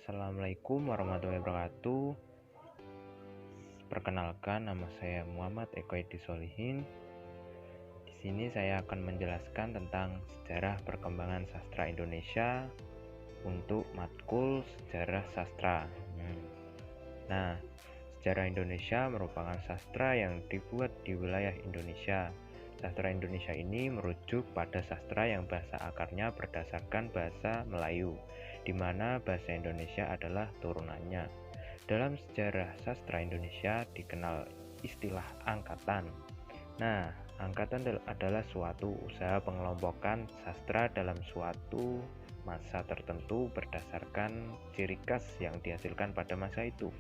Assalamualaikum warahmatullahi wabarakatuh. Perkenalkan, nama saya Muhammad Eko Edi Solihin. Di sini saya akan menjelaskan tentang sejarah perkembangan sastra Indonesia untuk matkul sejarah sastra. Nah, sejarah Indonesia merupakan sastra yang dibuat di wilayah Indonesia. Sastra Indonesia ini merujuk pada sastra yang bahasa akarnya berdasarkan bahasa Melayu, di mana bahasa Indonesia adalah turunannya. Dalam sejarah sastra Indonesia dikenal istilah angkatan. Nah, angkatan adalah suatu usaha pengelompokan sastra dalam suatu masa tertentu berdasarkan ciri khas yang dihasilkan pada masa itu.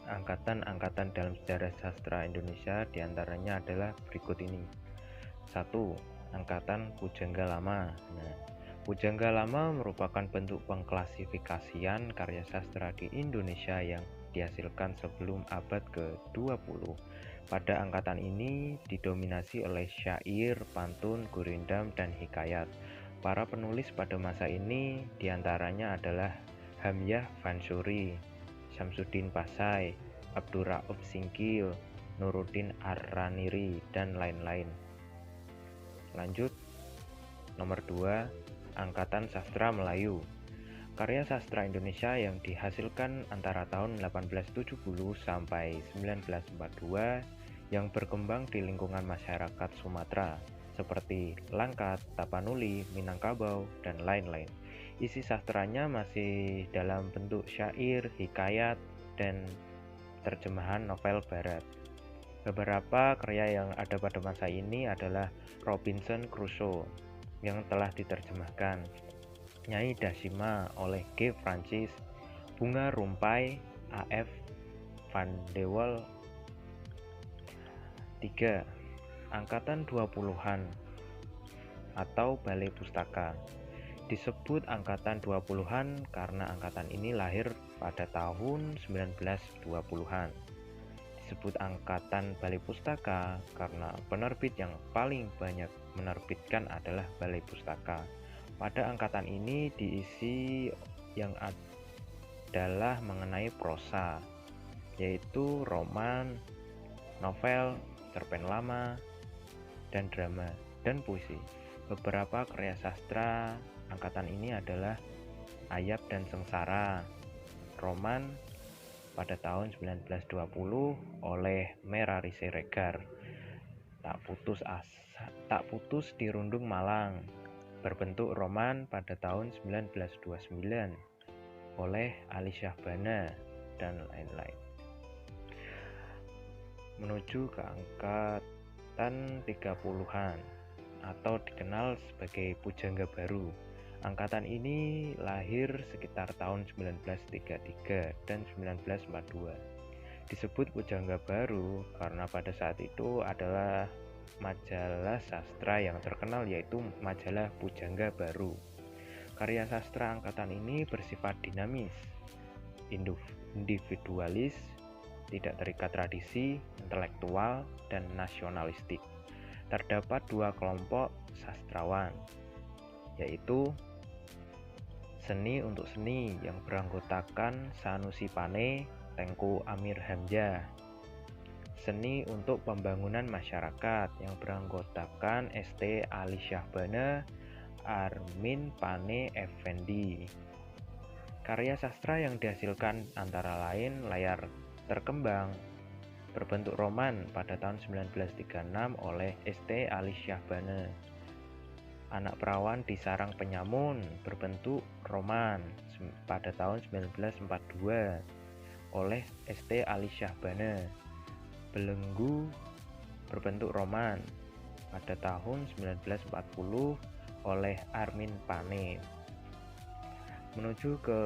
Angkatan-angkatan dalam sejarah sastra Indonesia diantaranya adalah berikut ini. 1. Angkatan Pujangga Lama. Pujangga Lama merupakan bentuk pengklasifikasian karya sastra di Indonesia yang dihasilkan sebelum abad ke-20. Pada angkatan ini didominasi oleh syair, pantun, gurindam, dan hikayat. Para penulis pada masa ini diantaranya adalah Hamyah Fansuri, Syamsuddin Pasai, Abdurrauf Singkil, Nuruddin Ar-Raniri, dan lain-lain. Lanjut, nomor 2, Angkatan Sastra Melayu. Karya sastra Indonesia yang dihasilkan antara tahun 1870 sampai 1942 yang berkembang di lingkungan masyarakat Sumatera seperti Langkat, Tapanuli, Minangkabau, dan lain-lain. Isi sastranya masih dalam bentuk syair, hikayat, dan terjemahan novel barat. Beberapa karya yang ada pada masa ini adalah Robinson Crusoe yang telah diterjemahkan, Nyai Dasima oleh G. Francis, Bunga Rumpai A.F. Van de Waal. 3. Angkatan 20-an atau Balai Pustaka. Disebut angkatan 20-an karena angkatan ini lahir pada tahun 1920-an. Disebut angkatan Balai Pustaka karena penerbit yang paling banyak menerbitkan adalah Balai Pustaka. Pada angkatan ini diisi yang adalah mengenai prosa, yaitu roman, novel, cerpen lama, dan drama, dan puisi. Beberapa karya sastra angkatan ini adalah Ayat dan Sengsara, roman pada tahun 1920 oleh Merari Siregar, Tak Putus di Rundung Malang, berbentuk roman pada tahun 1929 oleh Ali Syahbana, dan lain-lain. Menuju ke angkatan 30-an atau dikenal sebagai Pujangga Baru. Angkatan ini lahir sekitar tahun 1933 dan 1942. Disebut Pujangga Baru karena pada saat itu adalah majalah sastra yang terkenal, yaitu majalah Pujangga Baru. Karya sastra angkatan ini bersifat dinamis, individualis, tidak terikat tradisi, intelektual, dan nasionalistik. Terdapat dua kelompok sastrawan, yaitu Seni untuk Seni yang beranggotakan Sanusi Pane, Tengku Amir Hamzah. Seni untuk Pembangunan Masyarakat yang beranggotakan ST Ali Syahbana, Armin Pane Effendi. Karya sastra yang dihasilkan antara lain Layar Terkembang, berbentuk roman pada tahun 1936 oleh ST Ali Syahbana. Anak Perawan di Sarang Penyamun, berbentuk roman pada tahun 1942 oleh ST Ali Syahbana. Belenggu, berbentuk roman pada tahun 1940 oleh Armin Pane. Menuju ke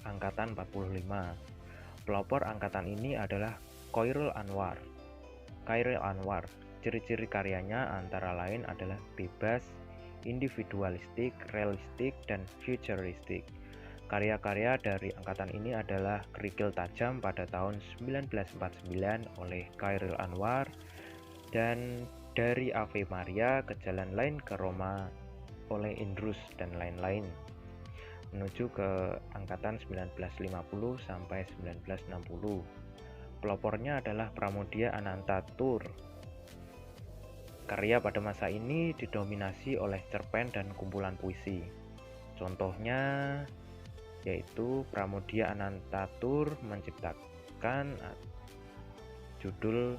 angkatan 45. Pelopor angkatan ini adalah Chairul Anwar. Ciri-ciri karyanya antara lain adalah bebas, individualistik, realistik, dan futuristik. Karya-karya dari angkatan ini adalah Kerikil Tajam pada tahun 1949 oleh Chairul Anwar, dan Dari Ave Maria ke Jalan Lain ke Roma oleh Indrus, dan lain-lain. menuju ke angkatan 1950 sampai 1960. Pelopornya adalah Pramoedya Anantatur. Karya pada masa ini didominasi oleh cerpen dan kumpulan puisi. Contohnya yaitu Pramoedya Anantatur menciptakan judul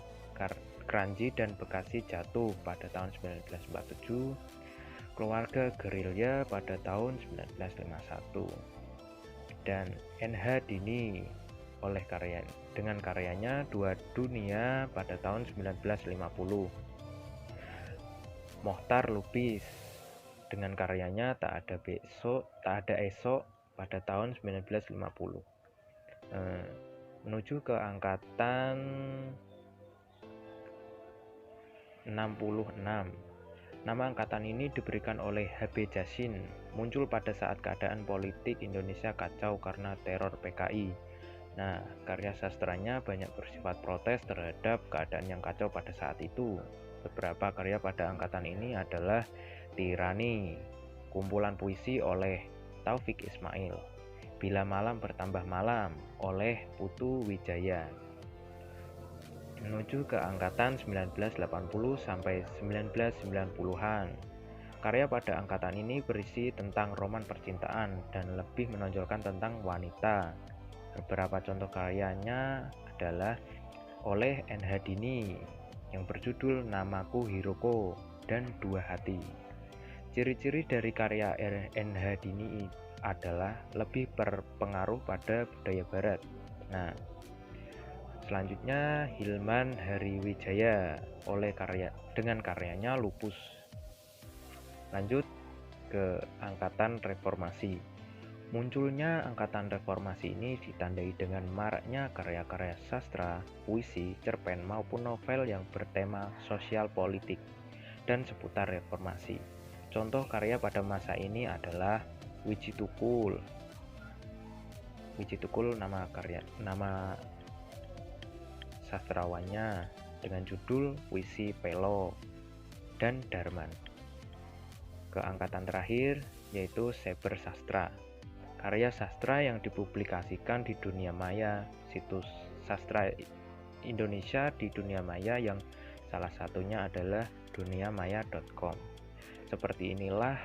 Kranji dan Bekasi Jatuh pada tahun 1947, Keluarga Gerilya pada tahun 1951, dan NH Dini dengan karyanya Dua Dunia pada tahun 1950. Mohtar Lubis dengan karyanya Tak Ada Esok pada tahun 1950. Menuju ke angkatan 66. Nama angkatan ini diberikan oleh H.B. Jassin, muncul pada saat keadaan politik Indonesia kacau karena teror PKI. Nah, karya sastranya banyak bersifat protes terhadap keadaan yang kacau pada saat itu. Beberapa karya pada angkatan ini adalah Tirani, kumpulan puisi oleh Taufik Ismail, Bila Malam Bertambah Malam oleh Putu Wijaya. Menuju ke angkatan 1980 sampai 1990-an. Karya pada angkatan ini berisi tentang roman percintaan dan lebih menonjolkan tentang wanita. Beberapa contoh karyanya adalah oleh NH Dini yang berjudul Namaku Hiroko dan Dua Hati. Ciri-ciri dari karya NH Dini adalah lebih berpengaruh pada budaya barat. Nah, selanjutnya Hilman Hariwijaya dengan karyanya Lupus. Lanjut ke angkatan reformasi. Munculnya angkatan reformasi ini ditandai dengan maraknya karya-karya sastra, puisi, cerpen maupun novel yang bertema sosial politik dan seputar reformasi. Contoh karya pada masa ini adalah Wiji Tukul. Wiji Tukul nama sastrawannya dengan judul Puisi Pelo dan Darman. Ke angkatan terakhir yaitu Saber Sastra. Karya sastra yang dipublikasikan di dunia maya, situs sastra Indonesia di dunia maya yang salah satunya adalah duniamaya.com. Seperti inilah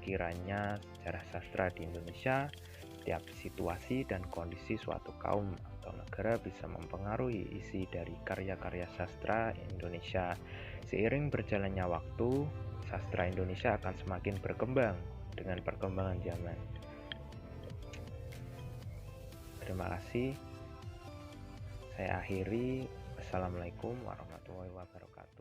kiranya sejarah sastra di Indonesia. Setiap situasi dan kondisi suatu kaum atau negara bisa mempengaruhi isi dari karya-karya sastra Indonesia. Seiring berjalannya waktu, sastra Indonesia akan semakin berkembang dengan perkembangan zaman. Terima kasih. Saya akhiri. Assalamualaikum warahmatullahi wabarakatuh.